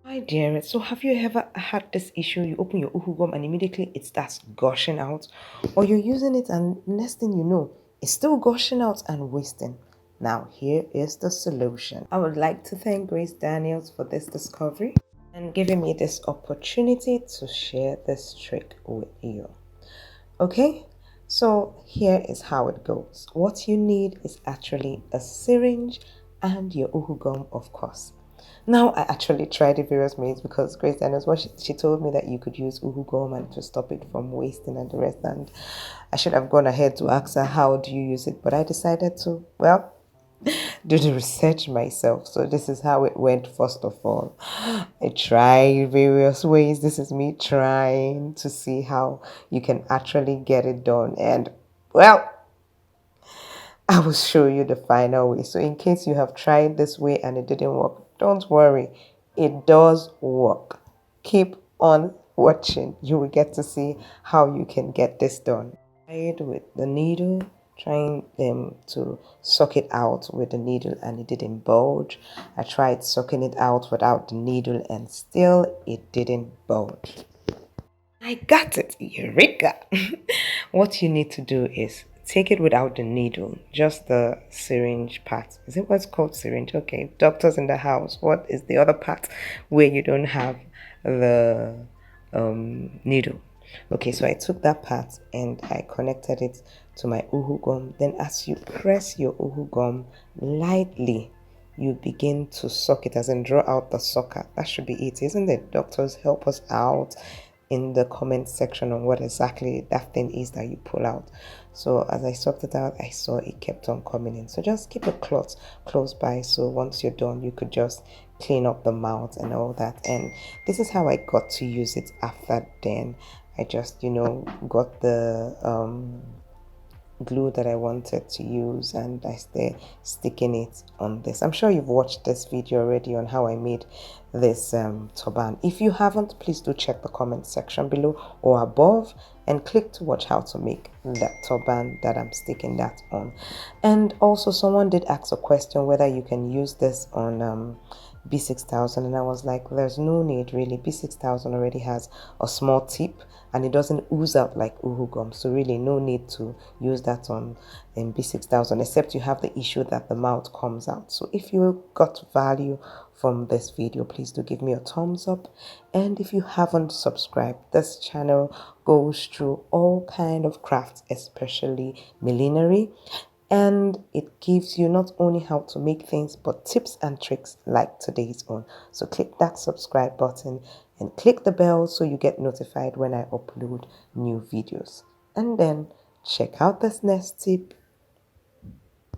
Hi dear, so have you ever had this issue? You open your uhu gum and immediately it starts gushing out, or you're using it and next thing you know, it's still gushing out and wasting. Now, here is the solution. I would like to thank Grace Daniels for this discovery and giving me this opportunity to share this trick with you. Okay, so here is how it goes. What you need is actually a syringe and your uhu gum, of course. Now, I actually tried it various ways because Grace Daniels, what she told me that you could use uhu gum and to stop it from wasting and the rest. And I should have gone ahead to ask her, how do you use it? But I decided to, well, do the research myself. So this is how it went first of all. I tried various ways. This is me trying to see how you can actually get it done. And well, I will show you the final way. So in case you have tried this way and it didn't work, don't worry. It does work. Keep on watching. You will get to see how you can get this done. I tried with the needle, trying to suck it out with the needle and it didn't bulge. I tried sucking it out without the needle and still it didn't bulge. I got it, Eureka! What you need to do is take it without the needle, just the syringe part. Is it what's called syringe? Okay, doctors in the house. What is the other part where you don't have the needle? Okay, so I took that part and I connected it to my uhu gum. Then as you press your uhu gum lightly, you begin to suck it, as in draw out the sucker. That should be it, isn't it? Doctors, help us out in the comment section on what exactly that thing is that you pull out. So as I sucked it out, I saw it kept on coming in. So just keep a cloth close by, so once you're done, you could just clean up the mouth and all that. And this is how I got to use it after then. I just, got the glue that I wanted to use and I stay sticking it on this. I'm sure you've watched this video already on how I made this turban. If you haven't, please do check the comment section below or above and click to watch how to make that turban that I'm sticking that on. And also someone did ask a question whether you can use this on B6000, and I was like, there's no need really. B6000 already has a small tip and it doesn't ooze out like uhu gum, so really no need to use that on B6000, except you have the issue that the mouth comes out. So if you got value from this video, please do give me a thumbs up. And if you haven't subscribed, this channel goes through all kind of crafts, especially millinery, and it gives you not only how to make things but tips and tricks like today's one. So click that subscribe button and click the bell so you get notified when I upload new videos. And then check out this next tip